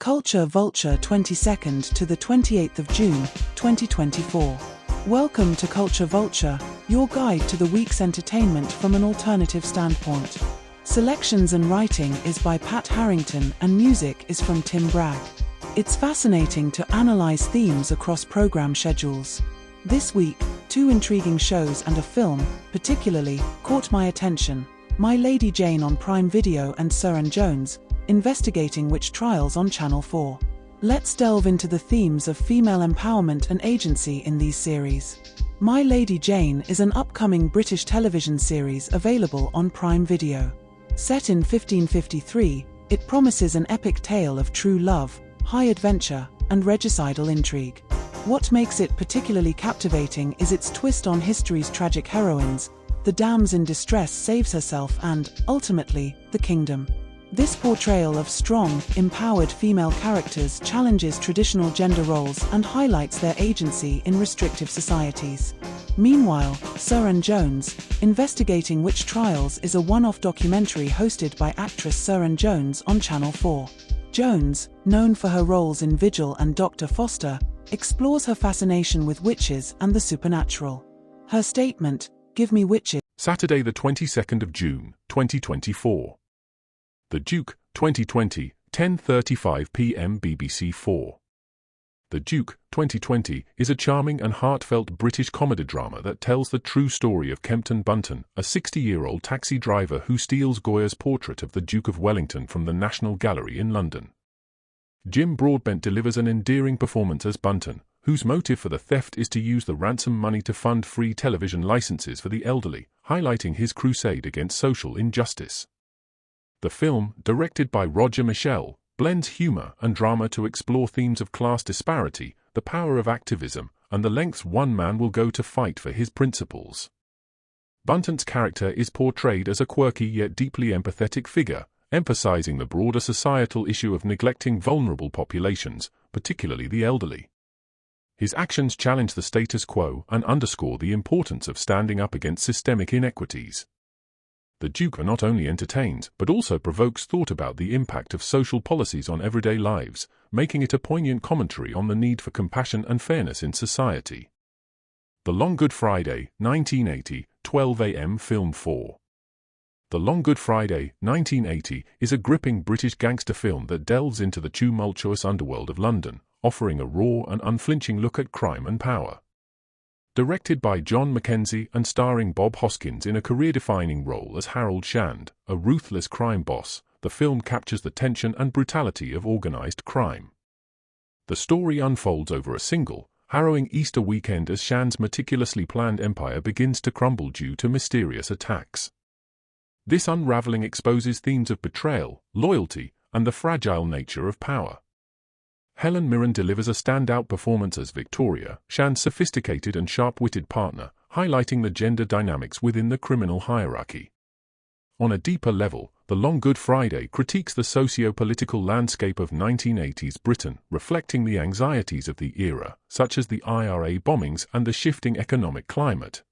Culture Vulture 22nd to the 28th of June, 2024. Welcome to Culture Vulture, your guide to the week's entertainment from an alternative standpoint. Selections and writing is by Pat Harrington and music is from Tim Bragg. It's fascinating to analyze themes across program schedules. This week, two intriguing shows and a film, particularly, caught my attention. My Lady Jane on Prime Video and Suranne Jones, Investigating Witch Trials on Channel 4. Let's delve into the themes of female empowerment and agency in these series. My Lady Jane is an upcoming British television series available on Prime Video. Set in 1553, it promises an epic tale of true love, high adventure, and regicidal intrigue. What makes it particularly captivating is its twist on history's tragic heroines. The damse in distress saves herself and, ultimately, the kingdom. This portrayal of strong, empowered female characters challenges traditional gender roles and highlights their agency in restrictive societies. Meanwhile, Suranne Jones, Investigating Witch Trials is a one-off documentary hosted by actress Suranne Jones on Channel 4. Jones, known for her roles in Vigil and Dr. Foster, explores her fascination with witches and the supernatural. Her statement, "Give me witches." Saturday the 22nd of June, 2024. The Duke, 2020, 10:35 p.m. BBC 4. The Duke, 2020, is a charming and heartfelt British comedy drama that tells the true story of Kempton Bunton, a 60-year-old taxi driver who steals Goya's portrait of the Duke of Wellington from the National Gallery in London. Jim Broadbent delivers an endearing performance as Bunton, whose motive for the theft is to use the ransom money to fund free television licenses for the elderly, highlighting his crusade against social injustice. The film, directed by Roger Michell, blends humor and drama to explore themes of class disparity, the power of activism, and the lengths one man will go to fight for his principles. Bunton's character is portrayed as a quirky yet deeply empathetic figure, emphasizing the broader societal issue of neglecting vulnerable populations, particularly the elderly. His actions challenge the status quo and underscore the importance of standing up against systemic inequities. The Duke not only entertains but also provokes thought about the impact of social policies on everyday lives, making it a poignant commentary on the need for compassion and fairness in society. The Long Good Friday, 1980, 12 a.m. Film 4. The Long Good Friday, 1980, is a gripping British gangster film that delves into the tumultuous underworld of London, offering a raw and unflinching look at crime and power. Directed by John Mackenzie and starring Bob Hoskins in a career-defining role as Harold Shand, a ruthless crime boss, the film captures the tension and brutality of organized crime. The story unfolds over a single, harrowing Easter weekend as Shand's meticulously planned empire begins to crumble due to mysterious attacks. This unraveling exposes themes of betrayal, loyalty, and the fragile nature of power. Helen Mirren delivers a standout performance as Victoria, Shand's sophisticated and sharp-witted partner, highlighting the gender dynamics within the criminal hierarchy. On a deeper level, The Long Good Friday critiques the socio-political landscape of 1980s Britain, reflecting the anxieties of the era, such as the IRA bombings and the shifting economic climate.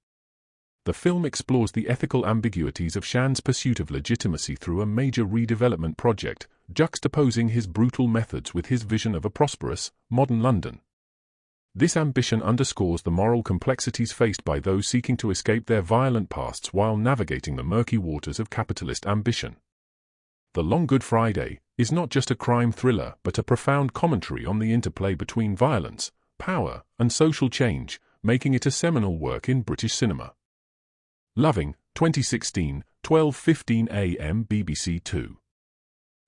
The film explores the ethical ambiguities of Shand's pursuit of legitimacy through a major redevelopment project, juxtaposing his brutal methods with his vision of a prosperous, modern London. This ambition underscores the moral complexities faced by those seeking to escape their violent pasts while navigating the murky waters of capitalist ambition. The Long Good Friday is not just a crime thriller but a profound commentary on the interplay between violence, power, and social change, making it a seminal work in British cinema. Loving, 2016, 12:15 a.m. BBC 2.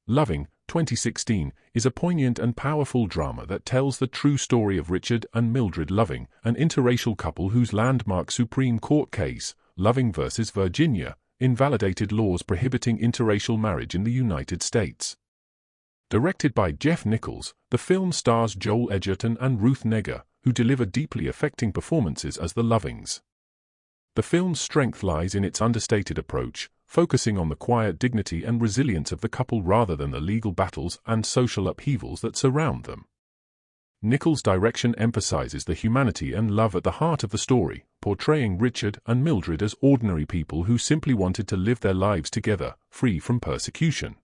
Loving, 2016, is a poignant and powerful drama that tells the true story of Richard and Mildred Loving, an interracial couple whose landmark Supreme Court case, Loving versus Virginia, invalidated laws prohibiting interracial marriage in the United States. Directed by Jeff Nichols, the film stars Joel Edgerton and Ruth Negga, who deliver deeply affecting performances as the Lovings. The film's strength lies in its understated approach, focusing on the quiet dignity and resilience of the couple rather than the legal battles and social upheavals that surround them. Nichols' direction emphasizes the humanity and love at the heart of the story, portraying Richard and Mildred as ordinary people who simply wanted to live their lives together, free from persecution.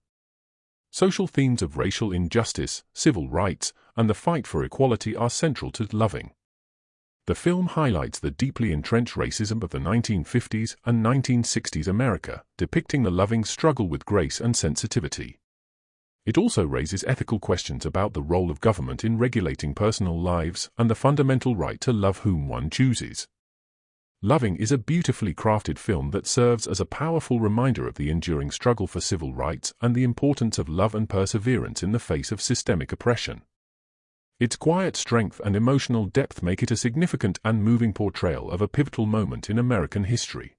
Social themes of racial injustice, civil rights, and the fight for equality are central to Loving. The film highlights the deeply entrenched racism of the 1950s and 1960s America, depicting the Loving struggle with grace and sensitivity. It also raises ethical questions about the role of government in regulating personal lives and the fundamental right to love whom one chooses. Loving is a beautifully crafted film that serves as a powerful reminder of the enduring struggle for civil rights and the importance of love and perseverance in the face of systemic oppression. Its quiet strength and emotional depth make it a significant and moving portrayal of a pivotal moment in American history.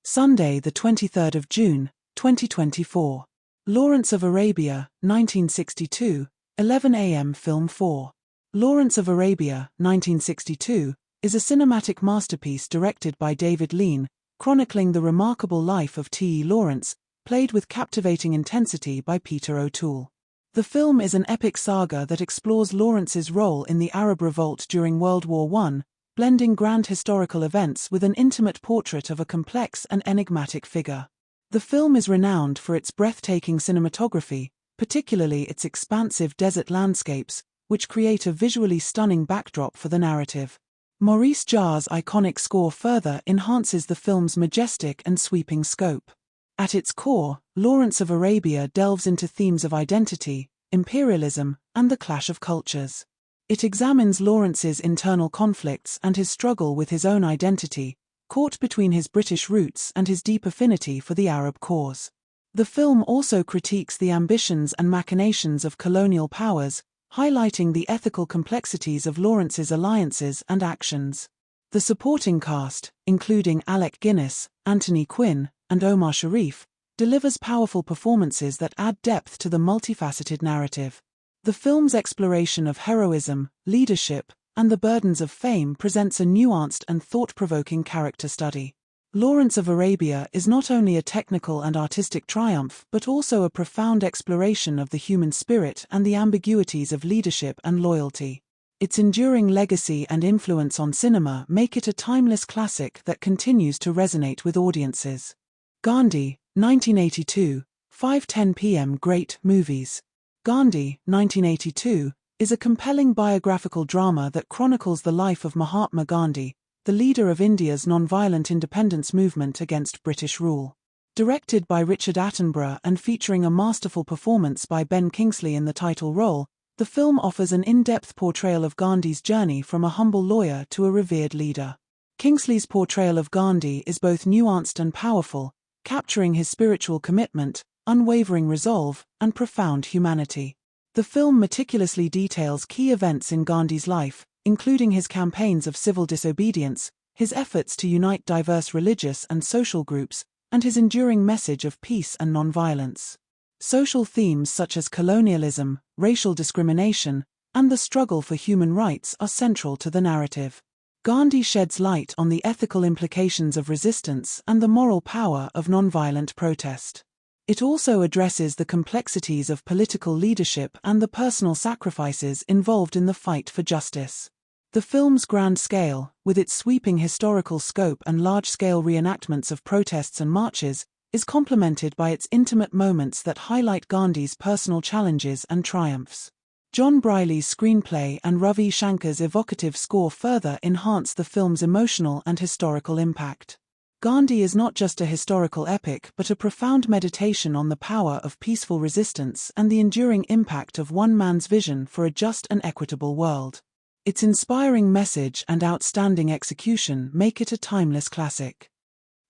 Sunday, the 23rd of June, 2024. Lawrence of Arabia, 1962, 11 a.m. Film 4. Lawrence of Arabia, 1962, is a cinematic masterpiece directed by David Lean, chronicling the remarkable life of T.E. Lawrence, played with captivating intensity by Peter O'Toole. The film is an epic saga that explores Lawrence's role in the Arab Revolt during World War I, blending grand historical events with an intimate portrait of a complex and enigmatic figure. The film is renowned for its breathtaking cinematography, particularly its expansive desert landscapes, which create a visually stunning backdrop for the narrative. Maurice Jarre's iconic score further enhances the film's majestic and sweeping scope. At its core, Lawrence of Arabia delves into themes of identity, imperialism, and the clash of cultures. It examines Lawrence's internal conflicts and his struggle with his own identity, caught between his British roots and his deep affinity for the Arab cause. The film also critiques the ambitions and machinations of colonial powers, highlighting the ethical complexities of Lawrence's alliances and actions. The supporting cast, including Alec Guinness, Anthony Quinn, and Omar Sharif, delivers powerful performances that add depth to the multifaceted narrative. The film's exploration of heroism, leadership, and the burdens of fame presents a nuanced and thought-provoking character study. Lawrence of Arabia is not only a technical and artistic triumph but also a profound exploration of the human spirit and the ambiguities of leadership and loyalty. Its enduring legacy and influence on cinema make it a timeless classic that continues to resonate with audiences. Gandhi, 1982, 5:10 p.m. Great Movies. Gandhi, 1982, is a compelling biographical drama that chronicles the life of Mahatma Gandhi, the leader of India's non-violent independence movement against British rule. Directed by Richard Attenborough and featuring a masterful performance by Ben Kingsley in the title role, the film offers an in-depth portrayal of Gandhi's journey from a humble lawyer to a revered leader. Kingsley's portrayal of Gandhi is both nuanced and powerful, capturing his spiritual commitment, unwavering resolve, and profound humanity. The film meticulously details key events in Gandhi's life, including his campaigns of civil disobedience, his efforts to unite diverse religious and social groups, and his enduring message of peace and nonviolence. Social themes such as colonialism, racial discrimination, and the struggle for human rights are central to the narrative. Gandhi sheds light on the ethical implications of resistance and the moral power of nonviolent protest. It also addresses the complexities of political leadership and the personal sacrifices involved in the fight for justice. The film's grand scale, with its sweeping historical scope and large-scale reenactments of protests and marches, is complemented by its intimate moments that highlight Gandhi's personal challenges and triumphs. John Briley's screenplay and Ravi Shankar's evocative score further enhance the film's emotional and historical impact. Gandhi is not just a historical epic but a profound meditation on the power of peaceful resistance and the enduring impact of one man's vision for a just and equitable world. Its inspiring message and outstanding execution make it a timeless classic.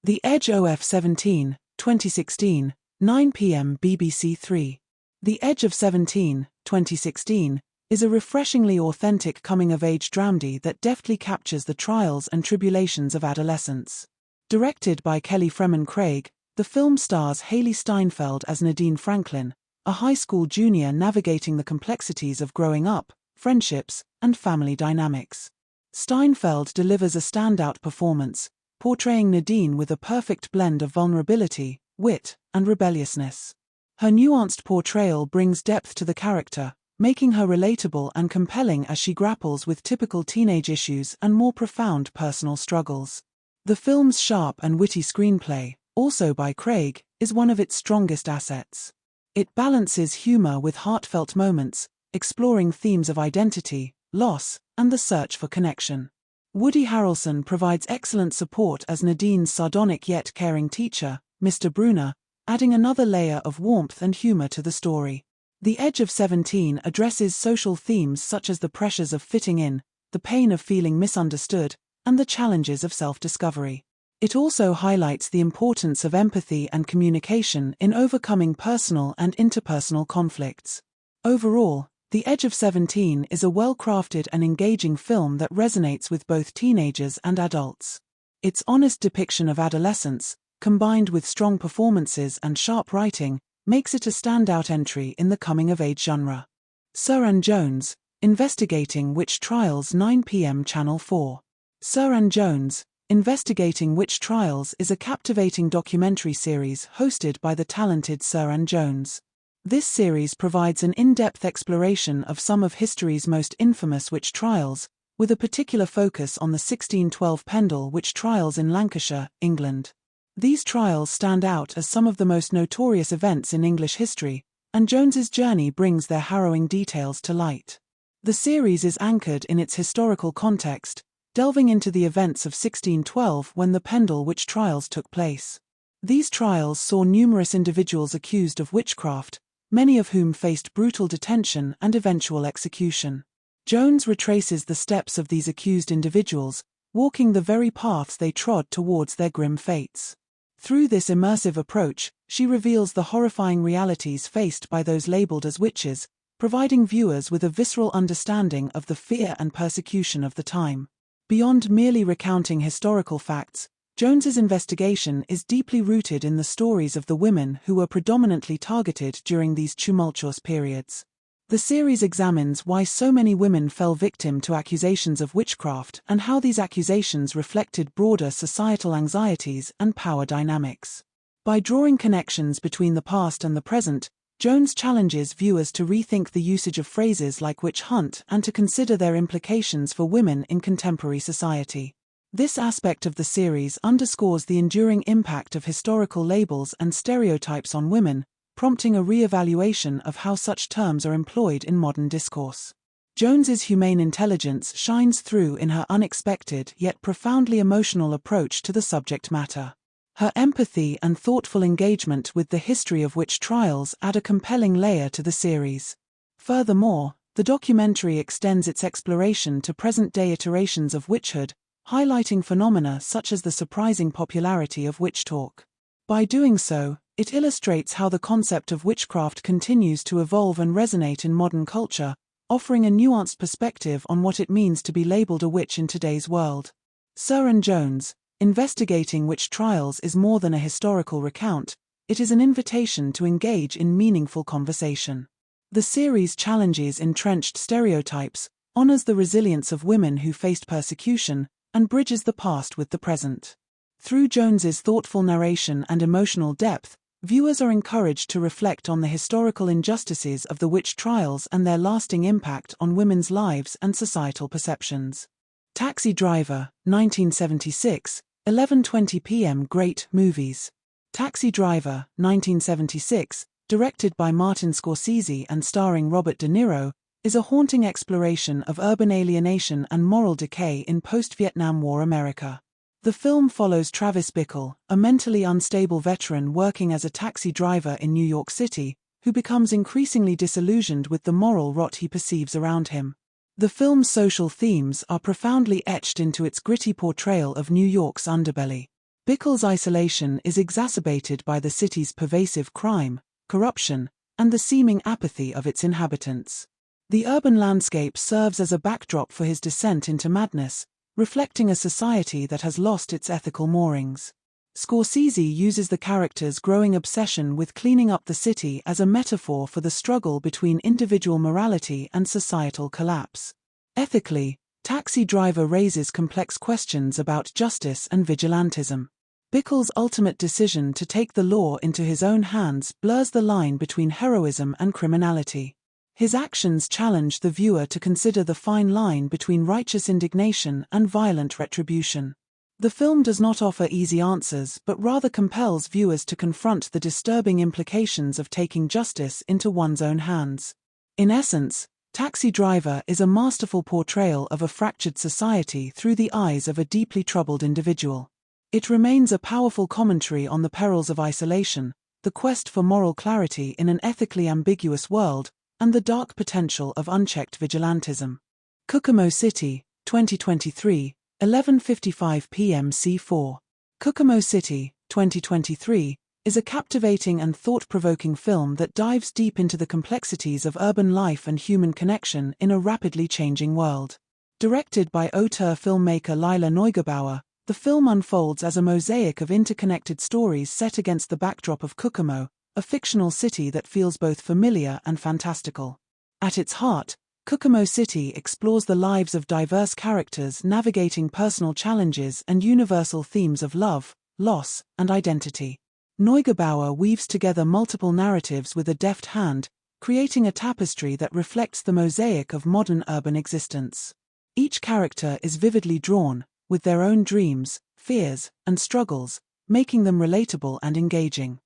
The Edge of 17, 2016, 9 p.m. BBC 3. The Edge of 17, 2016, is a refreshingly authentic coming-of-age dramedy that deftly captures the trials and tribulations of adolescence. Directed by Kelly Fremon Craig, the film stars Haley Steinfeld as Nadine Franklin, a high school junior navigating the complexities of growing up, friendships, and family dynamics. Steinfeld delivers a standout performance, portraying Nadine with a perfect blend of vulnerability, wit, and rebelliousness. Her nuanced portrayal brings depth to the character, making her relatable and compelling as she grapples with typical teenage issues and more profound personal struggles. The film's sharp and witty screenplay, also by Craig, is one of its strongest assets. It balances humor with heartfelt moments, exploring themes of identity, loss, and the search for connection. Woody Harrelson provides excellent support as Nadine's sardonic yet caring teacher, Mr. Bruner, adding another layer of warmth and humor to the story. The Edge of 17 addresses social themes such as the pressures of fitting in, the pain of feeling misunderstood, and the challenges of self-discovery. It also highlights the importance of empathy and communication in overcoming personal and interpersonal conflicts. Overall, The Edge of 17 is a well-crafted and engaging film that resonates with both teenagers and adults. Its honest depiction of adolescence, combined with strong performances and sharp writing, makes it a standout entry in the coming-of-age genre. Suranne Jones, Investigating Witch Trials, 9 p.m. Channel 4. Suranne Jones, Investigating Witch Trials is a captivating documentary series hosted by the talented Suranne Jones. This series provides an in-depth exploration of some of history's most infamous witch trials, with a particular focus on the 1612 Pendle witch trials in Lancashire, England. These trials stand out as some of the most notorious events in English history, and Jones's journey brings their harrowing details to light. The series is anchored in its historical context, delving into the events of 1612 when the Pendle witch trials took place. These trials saw numerous individuals accused of witchcraft, many of whom faced brutal detention and eventual execution. Jones retraces the steps of these accused individuals, walking the very paths they trod towards their grim fates. Through this immersive approach, she reveals the horrifying realities faced by those labeled as witches, providing viewers with a visceral understanding of the fear and persecution of the time. Beyond merely recounting historical facts, Jones's investigation is deeply rooted in the stories of the women who were predominantly targeted during these tumultuous periods. The series examines why so many women fell victim to accusations of witchcraft and how these accusations reflected broader societal anxieties and power dynamics. By drawing connections between the past and the present, Jones challenges viewers to rethink the usage of phrases like witch hunt and to consider their implications for women in contemporary society. This aspect of the series underscores the enduring impact of historical labels and stereotypes on women, prompting a re-evaluation of how such terms are employed in modern discourse. Jones's humane intelligence shines through in her unexpected yet profoundly emotional approach to the subject matter. Her empathy and thoughtful engagement with the history of witch trials add a compelling layer to the series. Furthermore, the documentary extends its exploration to present-day iterations of witchhood, highlighting phenomena such as the surprising popularity of witch talk. By doing so, it illustrates how the concept of witchcraft continues to evolve and resonate in modern culture, offering a nuanced perspective on what it means to be labeled a witch in today's world. Suranne Jones, Investigating Witch Trials is more than a historical recount, it is an invitation to engage in meaningful conversation. The series challenges entrenched stereotypes, honors the resilience of women who faced persecution, and bridges the past with the present. Through Jones's thoughtful narration and emotional depth, viewers are encouraged to reflect on the historical injustices of the witch trials and their lasting impact on women's lives and societal perceptions. Taxi Driver, 1976, 11:20 p.m. Great movies. Taxi Driver, 1976, directed by Martin Scorsese and starring Robert De Niro, is a haunting exploration of urban alienation and moral decay in post-Vietnam War America. The film follows Travis Bickle, a mentally unstable veteran working as a taxi driver in New York City, who becomes increasingly disillusioned with the moral rot he perceives around him. The film's social themes are profoundly etched into its gritty portrayal of New York's underbelly. Bickle's isolation is exacerbated by the city's pervasive crime, corruption, and the seeming apathy of its inhabitants. The urban landscape serves as a backdrop for his descent into madness, reflecting a society that has lost its ethical moorings. Scorsese uses the character's growing obsession with cleaning up the city as a metaphor for the struggle between individual morality and societal collapse. Ethically, Taxi Driver raises complex questions about justice and vigilantism. Bickle's ultimate decision to take the law into his own hands blurs the line between heroism and criminality. His actions challenge the viewer to consider the fine line between righteous indignation and violent retribution. The film does not offer easy answers but rather compels viewers to confront the disturbing implications of taking justice into one's own hands. In essence, Taxi Driver is a masterful portrayal of a fractured society through the eyes of a deeply troubled individual. It remains a powerful commentary on the perils of isolation, the quest for moral clarity in an ethically ambiguous world, and the dark potential of unchecked vigilantism. Kokomo City, 2023, 11:55 p.m. C4. Kokomo City, 2023, is a captivating and thought-provoking film that dives deep into the complexities of urban life and human connection in a rapidly changing world. Directed by auteur filmmaker Lila Neugebauer, the film unfolds as a mosaic of interconnected stories set against the backdrop of Kokomo, a fictional city that feels both familiar and fantastical. At its heart, Kokomo City explores the lives of diverse characters navigating personal challenges and universal themes of love, loss, and identity. Neugebauer weaves together multiple narratives with a deft hand, creating a tapestry that reflects the mosaic of modern urban existence. Each character is vividly drawn, with their own dreams, fears, and struggles, making them relatable and engaging.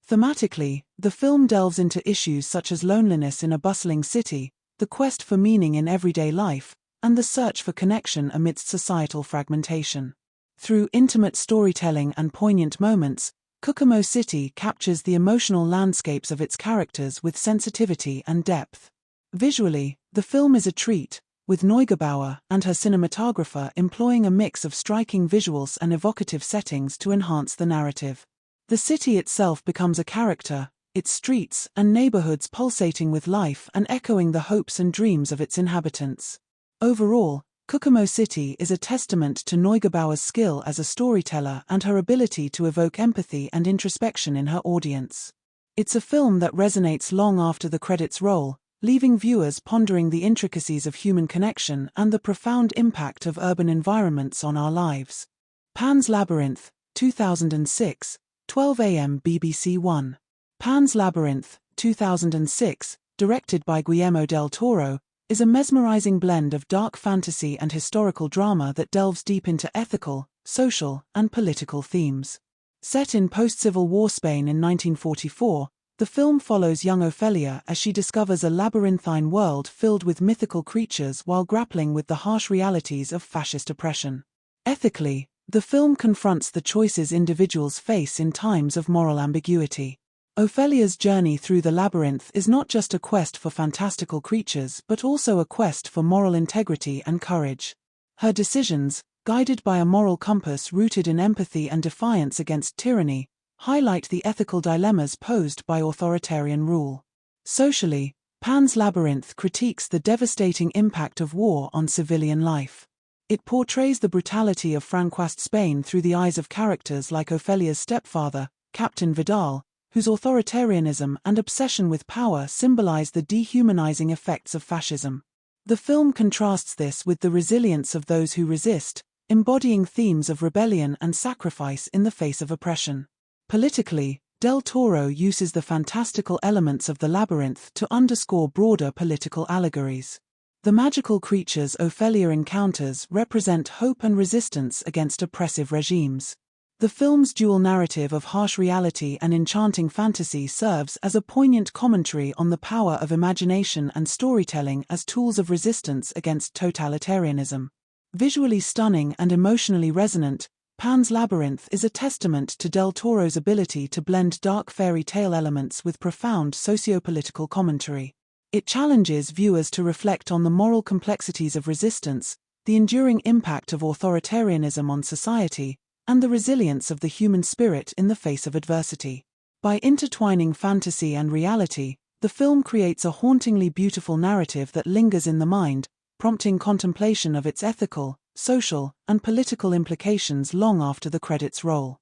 Thematically, the film delves into issues such as loneliness in a bustling city, the quest for meaning in everyday life, and the search for connection amidst societal fragmentation. Through intimate storytelling and poignant moments, Kokomo City captures the emotional landscapes of its characters with sensitivity and depth. Visually, the film is a treat, with Neugebauer and her cinematographer employing a mix of striking visuals and evocative settings to enhance the narrative. The city itself becomes a character, its streets and neighborhoods pulsating with life and echoing the hopes and dreams of its inhabitants. Overall, Kokomo City is a testament to Neugebauer's skill as a storyteller and her ability to evoke empathy and introspection in her audience. It's a film that resonates long after the credits roll, leaving viewers pondering the intricacies of human connection and the profound impact of urban environments on our lives. Pan's Labyrinth, 2006, 12 a.m. BBC One. Pan's Labyrinth, 2006, directed by Guillermo del Toro, is a mesmerizing blend of dark fantasy and historical drama that delves deep into ethical, social, and political themes. Set in post-Civil War Spain in 1944, the film follows young Ophelia as she discovers a labyrinthine world filled with mythical creatures while grappling with the harsh realities of fascist oppression. Ethically, the film confronts the choices individuals face in times of moral ambiguity. Ophelia's journey through the labyrinth is not just a quest for fantastical creatures but also a quest for moral integrity and courage. Her decisions, guided by a moral compass rooted in empathy and defiance against tyranny, highlight the ethical dilemmas posed by authoritarian rule. Socially, Pan's Labyrinth critiques the devastating impact of war on civilian life. It portrays the brutality of Franquist Spain through the eyes of characters like Ophelia's stepfather, Captain Vidal, whose authoritarianism and obsession with power symbolize the dehumanizing effects of fascism. The film contrasts this with the resilience of those who resist, embodying themes of rebellion and sacrifice in the face of oppression. Politically, Del Toro uses the fantastical elements of the labyrinth to underscore broader political allegories. The magical creatures Ophelia encounters represent hope and resistance against oppressive regimes. The film's dual narrative of harsh reality and enchanting fantasy serves as a poignant commentary on the power of imagination and storytelling as tools of resistance against totalitarianism. Visually stunning and emotionally resonant, Pan's Labyrinth is a testament to Del Toro's ability to blend dark fairy tale elements with profound socio-political commentary. It challenges viewers to reflect on the moral complexities of resistance, the enduring impact of authoritarianism on society, and the resilience of the human spirit in the face of adversity. By intertwining fantasy and reality, the film creates a hauntingly beautiful narrative that lingers in the mind, prompting contemplation of its ethical, social, and political implications long after the credits roll.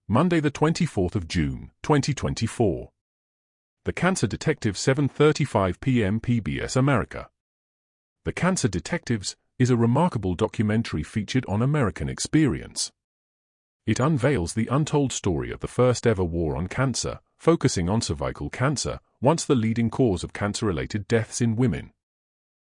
Monday the 24th of June, 2024. The Cancer Detective, 7:35 p.m. PBS America. The Cancer Detectives is a remarkable documentary featured on American Experience. It unveils the untold story of the first-ever war on cancer, focusing on cervical cancer, once the leading cause of cancer-related deaths in women.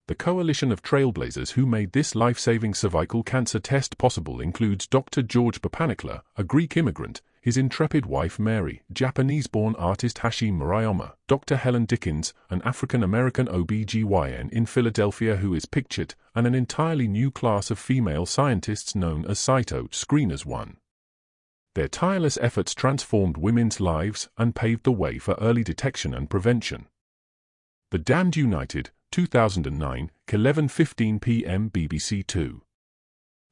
The coalition of trailblazers who made this life-saving cervical cancer test possible includes Dr. George Papanicolaou, a Greek immigrant, his intrepid wife Mary, Japanese-born artist Hashim Murayama, Dr. Helen Dickens, an African-American OB/GYN in Philadelphia who is pictured, and an entirely new class of female scientists known as cyto screeners 1. Their tireless efforts transformed women's lives and paved the way for early detection and prevention. The Damned United, 2009, 11:15 p.m. BBC 2.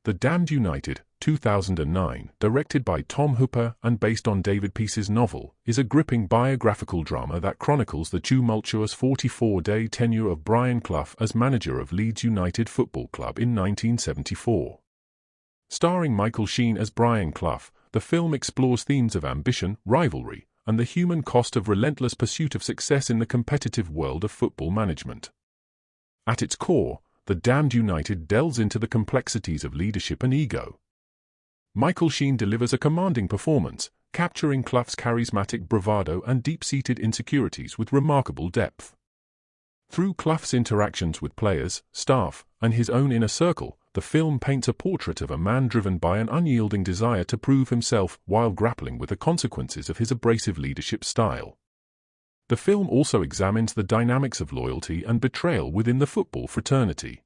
The Damned United, 2009, directed by Tom Hooper and based on David Peace's novel, is a gripping biographical drama that chronicles the tumultuous 44-day tenure of Brian Clough as manager of Leeds United Football Club in 1974. Starring Michael Sheen as Brian Clough, the film explores themes of ambition, rivalry, and the human cost of relentless pursuit of success in the competitive world of football management. At its core, The Damned United delves into the complexities of leadership and ego. Michael Sheen delivers a commanding performance, capturing Clough's charismatic bravado and deep-seated insecurities with remarkable depth. Through Clough's interactions with players, staff, and his own inner circle, the film paints a portrait of a man driven by an unyielding desire to prove himself while grappling with the consequences of his abrasive leadership style. The film also examines the dynamics of loyalty and betrayal within the football fraternity.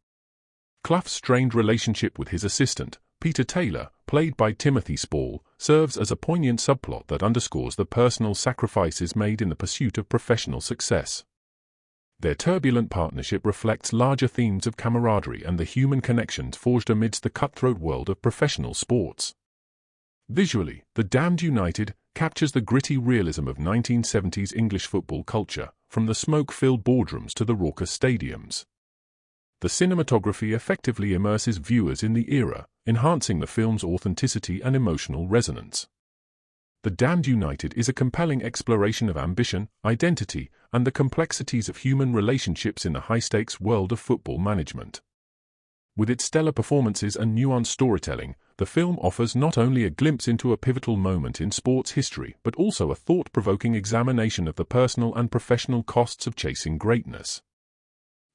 Clough's strained relationship with his assistant, Peter Taylor, played by Timothy Spall, serves as a poignant subplot that underscores the personal sacrifices made in the pursuit of professional success. Their turbulent partnership reflects larger themes of camaraderie and the human connections forged amidst the cutthroat world of professional sports. Visually, The Damned United captures the gritty realism of 1970s English football culture, from the smoke-filled boardrooms to the raucous stadiums. The cinematography effectively immerses viewers in the era, enhancing the film's authenticity and emotional resonance. The Damned United is a compelling exploration of ambition, identity, and the complexities of human relationships in the high-stakes world of football management. With its stellar performances and nuanced storytelling, the film offers not only a glimpse into a pivotal moment in sports history but also a thought-provoking examination of the personal and professional costs of chasing greatness.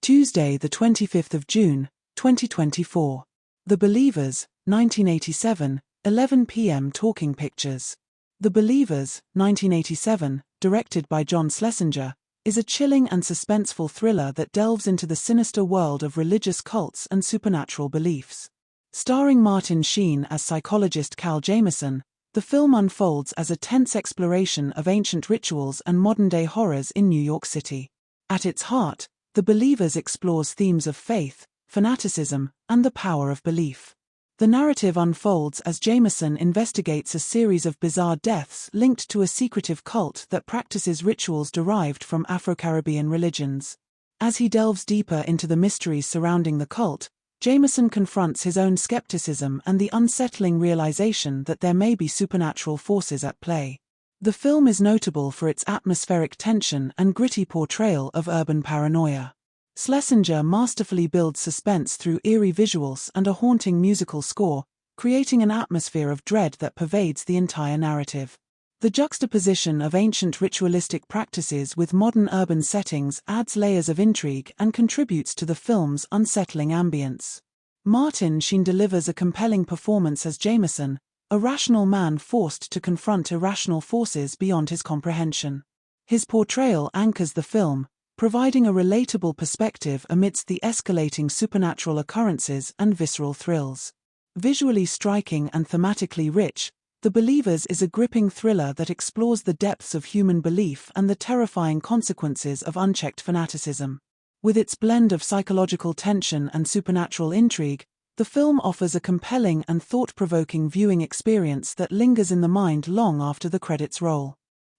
Tuesday, the 25th of June, 2024. The Believers, 1987, 11 p.m. Talking Pictures. The Believers, 1987, directed by John Schlesinger, is a chilling and suspenseful thriller that delves into the sinister world of religious cults and supernatural beliefs. Starring Martin Sheen as psychologist Cal Jameson, the film unfolds as a tense exploration of ancient rituals and modern-day horrors in New York City. At its heart, The Believers explores themes of faith, fanaticism, and the power of belief. The narrative unfolds as Jameson investigates a series of bizarre deaths linked to a secretive cult that practices rituals derived from Afro-Caribbean religions. As he delves deeper into the mysteries surrounding the cult, Jameson confronts his own skepticism and the unsettling realization that there may be supernatural forces at play. The film is notable for its atmospheric tension and gritty portrayal of urban paranoia. Schlesinger masterfully builds suspense through eerie visuals and a haunting musical score, creating an atmosphere of dread that pervades the entire narrative. The juxtaposition of ancient ritualistic practices with modern urban settings adds layers of intrigue and contributes to the film's unsettling ambience. Martin Sheen delivers a compelling performance as Jameson, a rational man forced to confront irrational forces beyond his comprehension. His portrayal anchors the film, providing a relatable perspective amidst the escalating supernatural occurrences and visceral thrills. Visually striking and thematically rich, The Believers is a gripping thriller that explores the depths of human belief and the terrifying consequences of unchecked fanaticism. With its blend of psychological tension and supernatural intrigue, the film offers a compelling and thought-provoking viewing experience that lingers in the mind long after the credits roll.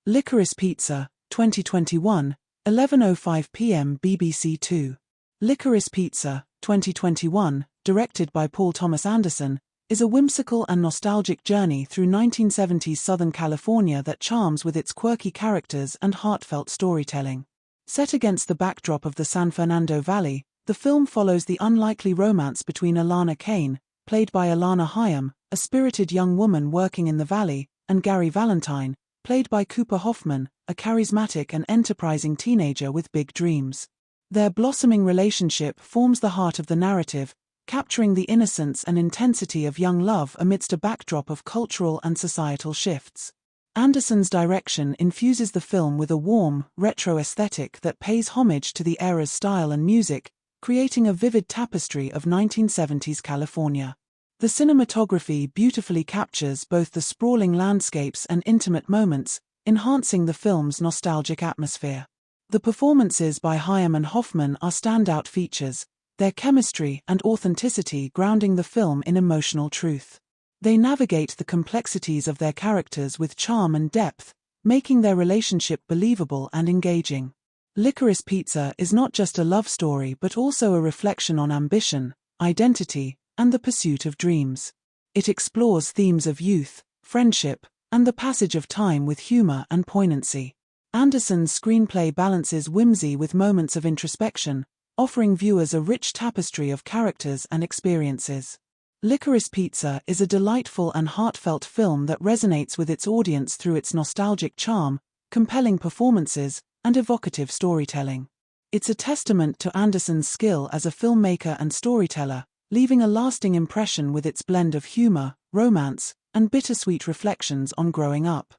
Licorice Pizza, 2021, 11:05 p.m. BBC 2. Licorice Pizza, 2021, directed by Paul Thomas Anderson, is a whimsical and nostalgic journey through 1970s Southern California that charms with its quirky characters and heartfelt storytelling. Set against the backdrop of the San Fernando Valley, the film follows the unlikely romance between Alana Kane, played by Alana Hayam, a spirited young woman working in the valley, and Gary Valentine, played by Cooper Hoffman, a charismatic and enterprising teenager with big dreams. Their blossoming relationship forms the heart of the narrative, capturing the innocence and intensity of young love amidst a backdrop of cultural and societal shifts. Anderson's direction infuses the film with a warm, retro aesthetic that pays homage to the era's style and music, creating a vivid tapestry of 1970s California. The cinematography beautifully captures both the sprawling landscapes and intimate moments, enhancing the film's nostalgic atmosphere. The performances by Hyam and Hoffman are standout features, their chemistry and authenticity grounding the film in emotional truth. They navigate the complexities of their characters with charm and depth, making their relationship believable and engaging. Licorice Pizza is not just a love story but also a reflection on ambition, identity, and the pursuit of dreams. It explores themes of youth, friendship, and the passage of time with humor and poignancy. Anderson's screenplay balances whimsy with moments of introspection, offering viewers a rich tapestry of characters and experiences. Licorice Pizza is a delightful and heartfelt film that resonates with its audience through its nostalgic charm, compelling performances, and evocative storytelling. It's a testament to Anderson's skill as a filmmaker and storyteller, leaving a lasting impression with its blend of humor, romance, and bittersweet reflections on growing up.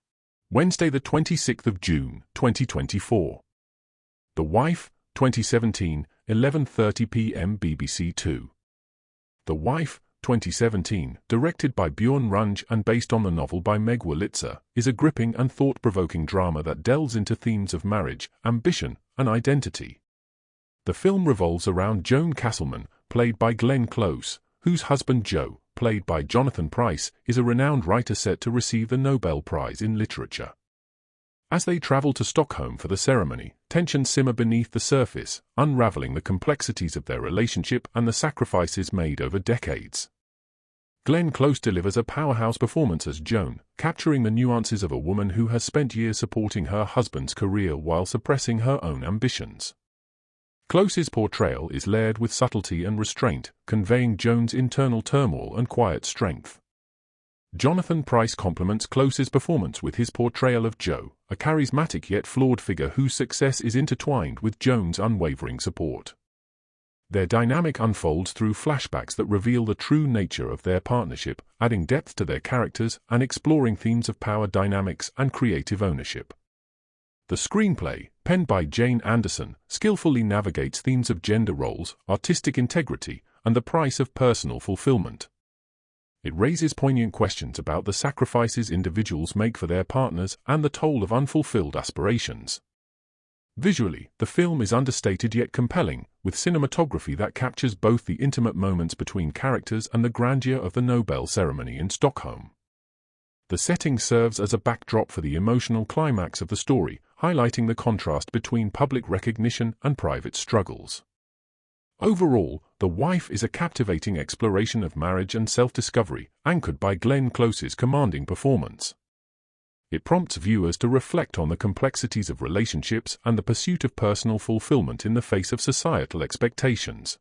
Wednesday, the 26th of June, 2024. The Wife, 2017, 11:30 p.m. BBC 2. The Wife, 2017, directed by Bjorn Runge and based on the novel by Meg Wolitzer, is a gripping and thought-provoking drama that delves into themes of marriage, ambition, and identity. The film revolves around Joan Castleman, played by Glenn Close, whose husband Joe, played by Jonathan Pryce, is a renowned writer set to receive the Nobel Prize in Literature. As they travel to Stockholm for the ceremony, tensions simmer beneath the surface, unraveling the complexities of their relationship and the sacrifices made over decades. Glenn Close delivers a powerhouse performance as Joan, capturing the nuances of a woman who has spent years supporting her husband's career while suppressing her own ambitions. Close's portrayal is layered with subtlety and restraint, conveying Joan's internal turmoil and quiet strength. Jonathan Pryce complements Close's performance with his portrayal of Joe, a charismatic yet flawed figure whose success is intertwined with Joan's unwavering support. Their dynamic unfolds through flashbacks that reveal the true nature of their partnership, adding depth to their characters and exploring themes of power dynamics and creative ownership. The screenplay, penned by Jane Anderson, skillfully navigates themes of gender roles, artistic integrity, and the price of personal fulfillment. It raises poignant questions about the sacrifices individuals make for their partners and the toll of unfulfilled aspirations. Visually, the film is understated yet compelling, with cinematography that captures both the intimate moments between characters and the grandeur of the Nobel ceremony in Stockholm. The setting serves as a backdrop for the emotional climax of the story, highlighting the contrast between public recognition and private struggles. Overall, The Wife is a captivating exploration of marriage and self-discovery, anchored by Glenn Close's commanding performance. It prompts viewers to reflect on the complexities of relationships and the pursuit of personal fulfillment in the face of societal expectations.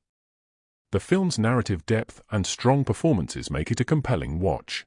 The film's narrative depth and strong performances make it a compelling watch.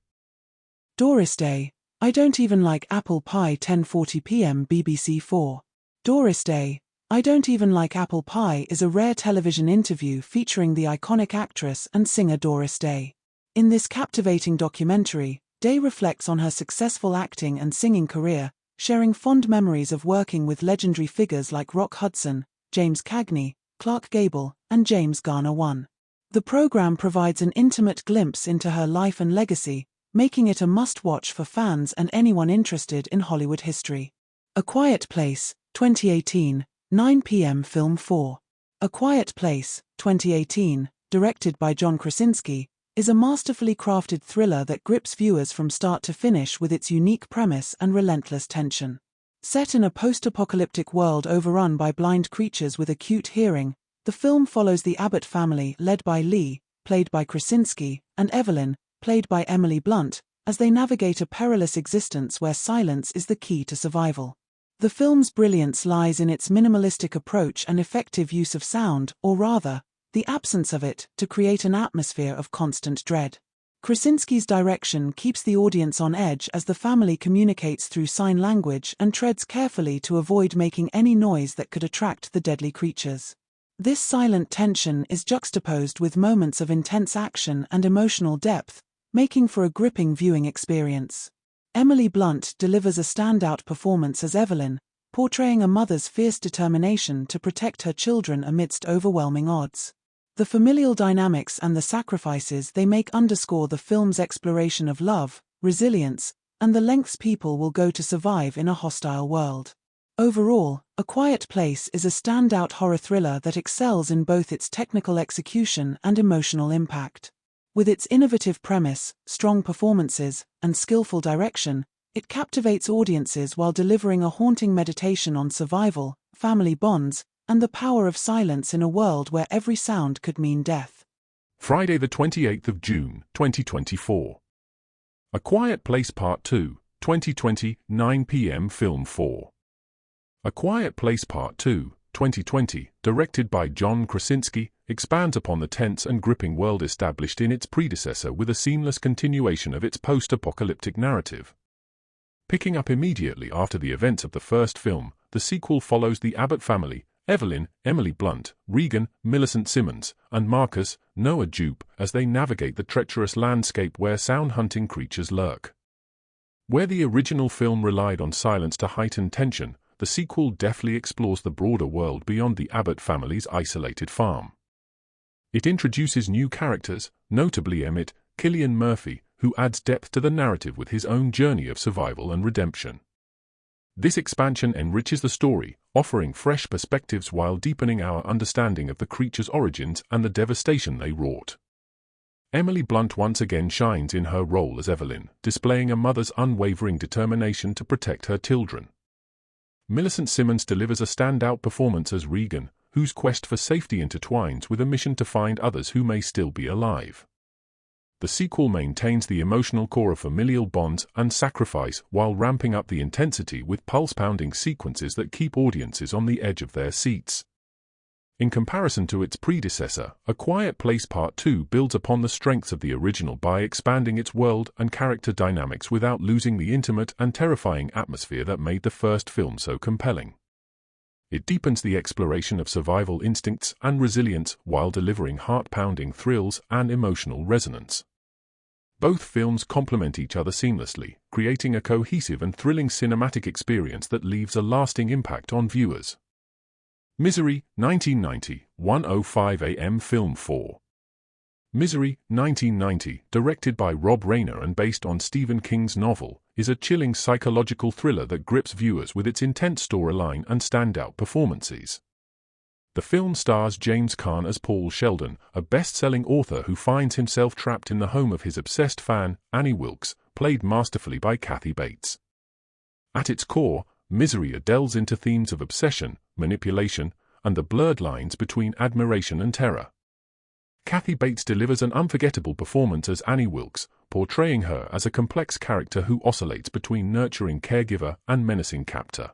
Doris Day, I Don't Even Like Apple Pie 10:40 p.m. BBC 4. Doris Day, I Don't Even Like Apple Pie is a rare television interview featuring the iconic actress and singer Doris Day. In this captivating documentary, Day reflects on her successful acting and singing career, sharing fond memories of working with legendary figures like Rock Hudson, James Cagney, Clark Gable, and James Garner 1. The program provides an intimate glimpse into her life and legacy, making it a must-watch for fans and anyone interested in Hollywood history. A Quiet Place, 2018, 9 p.m. Film 4. A Quiet Place, 2018, directed by John Krasinski, is a masterfully crafted thriller that grips viewers from start to finish with its unique premise and relentless tension. Set in a post-apocalyptic world overrun by blind creatures with acute hearing, the film follows the Abbott family led by Lee, played by Krasinski, and Evelyn, played by Emily Blunt, as they navigate a perilous existence where silence is the key to survival. The film's brilliance lies in its minimalistic approach and effective use of sound, or rather, the absence of it, to create an atmosphere of constant dread. Krasinski's direction keeps the audience on edge as the family communicates through sign language and treads carefully to avoid making any noise that could attract the deadly creatures. This silent tension is juxtaposed with moments of intense action and emotional depth, making for a gripping viewing experience. Emily Blunt delivers a standout performance as Evelyn, portraying a mother's fierce determination to protect her children amidst overwhelming odds. The familial dynamics and the sacrifices they make underscore the film's exploration of love, resilience, and the lengths people will go to survive in a hostile world. Overall, A Quiet Place is a standout horror thriller that excels in both its technical execution and emotional impact. With its innovative premise, strong performances, and skillful direction, it captivates audiences while delivering a haunting meditation on survival, family bonds, and the power of silence in a world where every sound could mean death. Friday the 28th of June, 2024. A Quiet Place Part 2, 2020, 9 p.m. Film 4. A Quiet Place Part 2, 2020, directed by John Krasinski, expands upon the tense and gripping world established in its predecessor with a seamless continuation of its post-apocalyptic narrative. Picking up immediately after the events of the first film, the sequel follows the Abbott family, Evelyn, Emily Blunt, Regan, Millicent Simmons, and Marcus, Noah Jupe, as they navigate the treacherous landscape where sound-hunting creatures lurk. Where the original film relied on silence to heighten tension, the sequel deftly explores the broader world beyond the Abbott family's isolated farm. It introduces new characters, notably Emmett, Cillian Murphy, who adds depth to the narrative with his own journey of survival and redemption. This expansion enriches the story, offering fresh perspectives while deepening our understanding of the creatures' origins and the devastation they wrought. Emily Blunt once again shines in her role as Evelyn, displaying a mother's unwavering determination to protect her children. Millicent Simmons delivers a standout performance as Regan, whose quest for safety intertwines with a mission to find others who may still be alive. The sequel maintains the emotional core of familial bonds and sacrifice while ramping up the intensity with pulse-pounding sequences that keep audiences on the edge of their seats. In comparison to its predecessor, A Quiet Place Part 2 builds upon the strengths of the original by expanding its world and character dynamics without losing the intimate and terrifying atmosphere that made the first film so compelling. It deepens the exploration of survival instincts and resilience while delivering heart-pounding thrills and emotional resonance. Both films complement each other seamlessly, creating a cohesive and thrilling cinematic experience that leaves a lasting impact on viewers. Misery, 1990, 1:05 a.m. Film 4. Misery, 1990, directed by Rob Reiner and based on Stephen King's novel, is a chilling psychological thriller that grips viewers with its intense storyline and standout performances. The film stars James Caan as Paul Sheldon, a best-selling author who finds himself trapped in the home of his obsessed fan, Annie Wilkes, played masterfully by Kathy Bates. At its core, Misery delves into themes of obsession, manipulation, and the blurred lines between admiration and terror. Kathy Bates delivers an unforgettable performance as Annie Wilkes, portraying her as a complex character who oscillates between nurturing caregiver and menacing captor.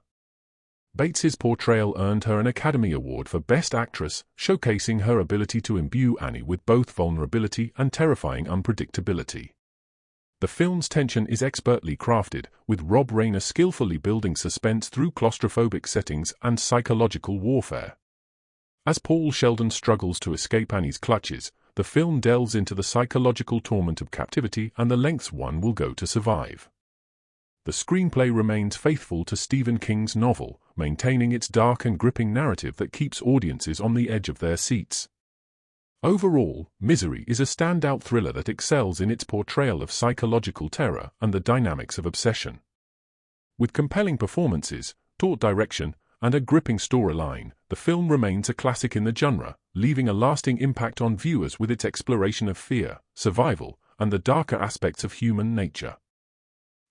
Bates's portrayal earned her an Academy Award for Best Actress, showcasing her ability to imbue Annie with both vulnerability and terrifying unpredictability. The film's tension is expertly crafted, with Rob Reiner skillfully building suspense through claustrophobic settings and psychological warfare. As Paul Sheldon struggles to escape Annie's clutches, the film delves into the psychological torment of captivity and the lengths one will go to survive. The screenplay remains faithful to Stephen King's novel, maintaining its dark and gripping narrative that keeps audiences on the edge of their seats. Overall, Misery is a standout thriller that excels in its portrayal of psychological terror and the dynamics of obsession. With compelling performances, taut direction, and a gripping storyline, the film remains a classic in the genre, leaving a lasting impact on viewers with its exploration of fear, survival, and the darker aspects of human nature.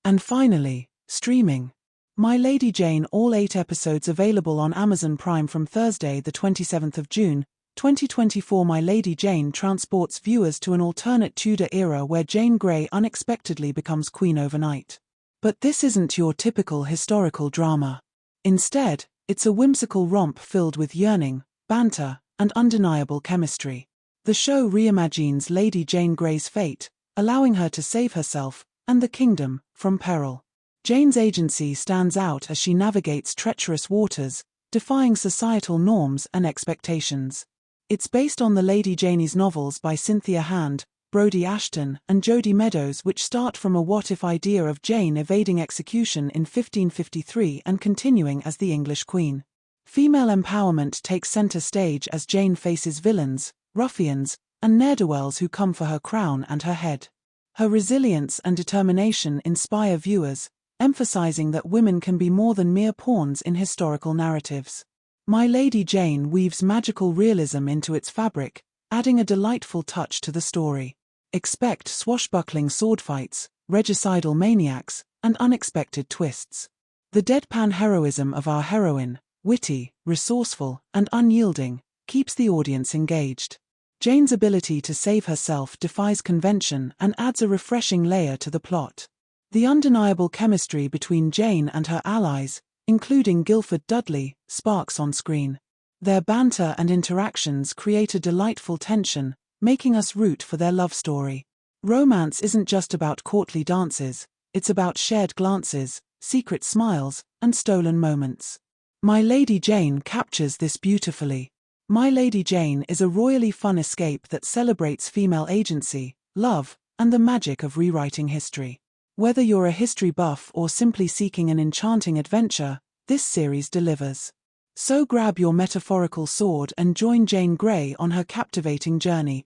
And finally, streaming. My Lady Jane, all 8 episodes available on Amazon Prime from Thursday the 27th of June, 2024. My Lady Jane transports viewers to an alternate Tudor era where Jane Grey unexpectedly becomes queen overnight. But this isn't your typical historical drama. Instead, it's a whimsical romp filled with yearning, banter, and undeniable chemistry. The show reimagines Lady Jane Grey's fate, allowing her to save herself and the kingdom from peril. Jane's agency stands out as she navigates treacherous waters, defying societal norms and expectations. It's based on the Lady Janie's novels by Cynthia Hand, Brodie Ashton, and Jodie Meadows, which start from a what-if idea of Jane evading execution in 1553 and continuing as the English Queen. Female empowerment takes center stage as Jane faces villains, ruffians, and ne'er-do-wells who come for her crown and her head. Her resilience and determination inspire viewers, emphasizing that women can be more than mere pawns in historical narratives. My Lady Jane weaves magical realism into its fabric, adding a delightful touch to the story. Expect swashbuckling swordfights, regicidal maniacs, and unexpected twists. The deadpan heroism of our heroine, witty, resourceful, and unyielding, keeps the audience engaged. Jane's ability to save herself defies convention and adds a refreshing layer to the plot. The undeniable chemistry between Jane and her allies, including Guilford Dudley, sparks on screen. Their banter and interactions create a delightful tension, making us root for their love story. Romance isn't just about courtly dances, it's about shared glances, secret smiles, and stolen moments. My Lady Jane captures this beautifully. My Lady Jane is a royally fun escape that celebrates female agency, love, and the magic of rewriting history. Whether you're a history buff or simply seeking an enchanting adventure, this series delivers. So grab your metaphorical sword and join Jane Grey on her captivating journey,